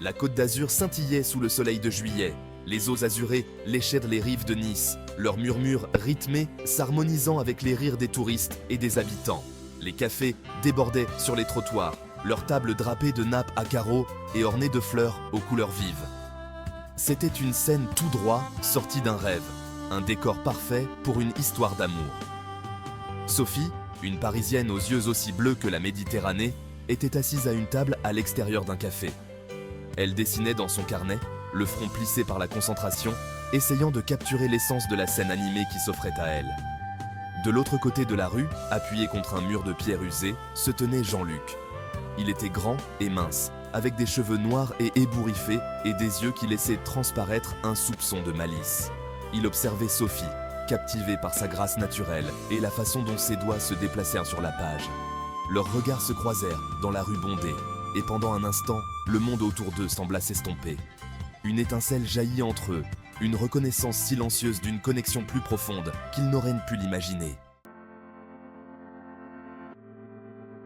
La Côte d'Azur scintillait sous le soleil de juillet. Les eaux azurées léchaient les rives de Nice, leurs murmures rythmés s'harmonisant avec les rires des touristes et des habitants. Les cafés débordaient sur les trottoirs, leurs tables drapées de nappes à carreaux et ornées de fleurs aux couleurs vives. C'était une scène tout droit sortie d'un rêve, un décor parfait pour une histoire d'amour. Sophie, une Parisienne aux yeux aussi bleus que la Méditerranée, était assise à une table à l'extérieur d'un café. Elle dessinait dans son carnet, le front plissé par la concentration, essayant de capturer l'essence de la scène animée qui s'offrait à elle. De l'autre côté de la rue, appuyé contre un mur de pierre usée, se tenait Jean-Luc. Il était grand et mince, avec des cheveux noirs et ébouriffés et des yeux qui laissaient transparaître un soupçon de malice. Il observait Sophie, captivée par sa grâce naturelle et la façon dont ses doigts se déplacèrent sur la page. Leurs regards se croisèrent dans la rue bondée, et pendant un instant, le monde autour d'eux sembla s'estomper. Une étincelle jaillit entre eux, une reconnaissance silencieuse d'une connexion plus profonde qu'ils n'auraient pu l'imaginer.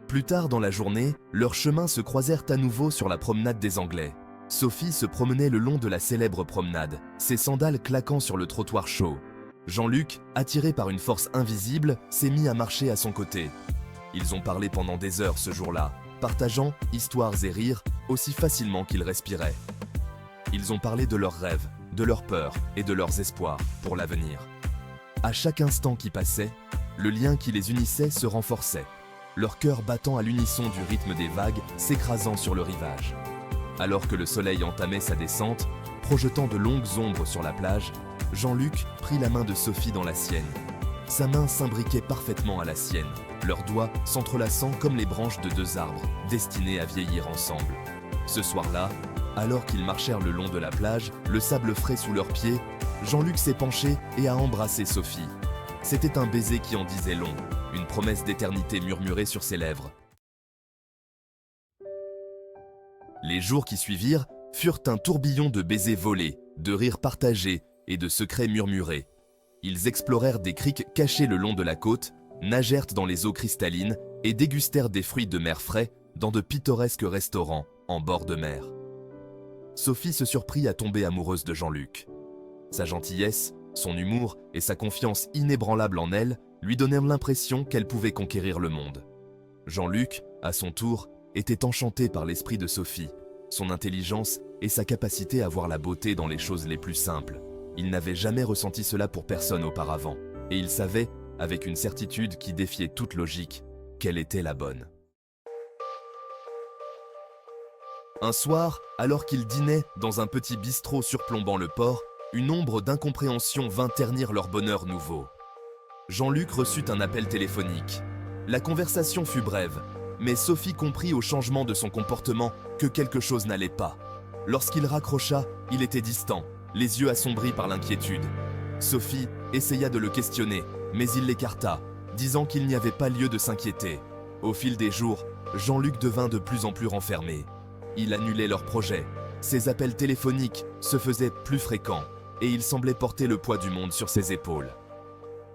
Plus tard dans la journée, leurs chemins se croisèrent à nouveau sur la promenade des Anglais. Sophie se promenait le long de la célèbre promenade, ses sandales claquant sur le trottoir chaud. Jean-Luc, attiré par une force invisible, s'est mis à marcher à son côté. Ils ont parlé pendant des heures ce jour-là, partageant histoires et rires aussi facilement qu'ils respiraient. Ils ont parlé de leurs rêves, de leurs peurs et de leurs espoirs pour l'avenir. À chaque instant qui passait, le lien qui les unissait se renforçait, leur cœur battant à l'unisson du rythme des vagues s'écrasant sur le rivage. Alors que le soleil entamait sa descente, projetant de longues ombres sur la plage, Jean-Luc prit la main de Sophie dans la sienne. Sa main s'imbriquait parfaitement à la sienne, leurs doigts s'entrelaçant comme les branches de deux arbres, destinés à vieillir ensemble. Ce soir-là, alors qu'ils marchèrent le long de la plage, le sable frais sous leurs pieds, Jean-Luc s'est penché et a embrassé Sophie. C'était un baiser qui en disait long, une promesse d'éternité murmurée sur ses lèvres. Les jours qui suivirent furent un tourbillon de baisers volés, de rires partagés et de secrets murmurés. Ils explorèrent des criques cachées le long de la côte, nagèrent dans les eaux cristallines et dégustèrent des fruits de mer frais dans de pittoresques restaurants en bord de mer. Sophie se surprit à tomber amoureuse de Jean-Luc. Sa gentillesse, son humour et sa confiance inébranlable en elle lui donnèrent l'impression qu'elle pouvait conquérir le monde. Jean-Luc, à son tour, était enchanté par l'esprit de Sophie, son intelligence et sa capacité à voir la beauté dans les choses les plus simples. Il n'avait jamais ressenti cela pour personne auparavant, et il savait, avec une certitude qui défiait toute logique, qu'elle était la bonne. Un soir, alors qu'ils dînaient dans un petit bistrot surplombant le port, une ombre d'incompréhension vint ternir leur bonheur nouveau. Jean-Luc reçut un appel téléphonique. La conversation fut brève, mais Sophie comprit au changement de son comportement que quelque chose n'allait pas. Lorsqu'il raccrocha, il était distant, les yeux assombris par l'inquiétude. Sophie essaya de le questionner, mais il l'écarta, disant qu'il n'y avait pas lieu de s'inquiéter. Au fil des jours, Jean-Luc devint de plus en plus renfermé. Il annulait leurs projets, ses appels téléphoniques se faisaient plus fréquents, et il semblait porter le poids du monde sur ses épaules.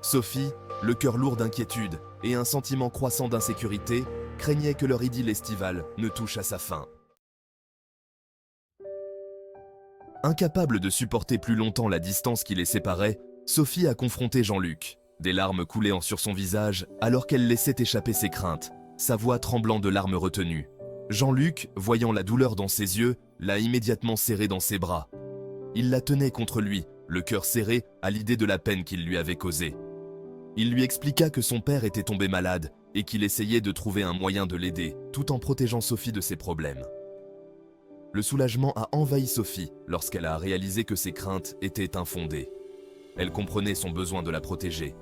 Sophie, le cœur lourd d'inquiétude et un sentiment croissant d'insécurité, craignait que leur idylle estivale ne touche à sa fin. Incapable de supporter plus longtemps la distance qui les séparait, Sophie a confronté Jean-Luc. Des larmes coulaient sur son visage alors qu'elle laissait échapper ses craintes, sa voix tremblant de larmes retenues. Jean-Luc, voyant la douleur dans ses yeux, l'a immédiatement serrée dans ses bras. Il la tenait contre lui, le cœur serré à l'idée de la peine qu'il lui avait causée. Il lui expliqua que son père était tombé malade et qu'il essayait de trouver un moyen de l'aider, tout en protégeant Sophie de ses problèmes. Le soulagement a envahi Sophie lorsqu'elle a réalisé que ses craintes étaient infondées. Elle comprenait son besoin de la protéger.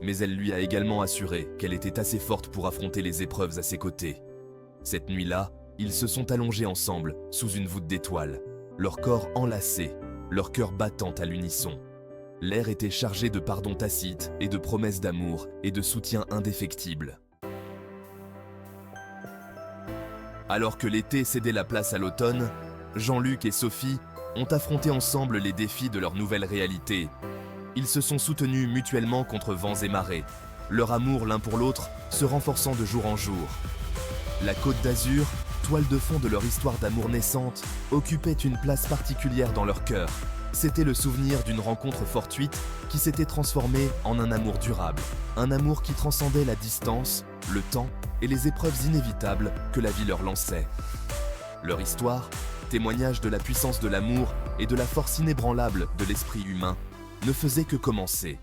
Mais elle lui a également assuré qu'elle était assez forte pour affronter les épreuves à ses côtés. Cette nuit-là, ils se sont allongés ensemble sous une voûte d'étoiles, leurs corps enlacés, leurs cœurs battant à l'unisson. L'air était chargé de pardon tacite et de promesses d'amour et de soutien indéfectible. Alors que l'été cédait la place à l'automne, Jean-Luc et Sophie ont affronté ensemble les défis de leur nouvelle réalité. Ils se sont soutenus mutuellement contre vents et marées, leur amour l'un pour l'autre se renforçant de jour en jour. La Côte d'Azur, toile de fond de leur histoire d'amour naissante, occupait une place particulière dans leur cœur. C'était le souvenir d'une rencontre fortuite qui s'était transformée en un amour durable. Un amour qui transcendait la distance, le temps et les épreuves inévitables que la vie leur lançait. Leur histoire, témoignage de la puissance de l'amour et de la force inébranlable de l'esprit humain, ne faisait que commencer.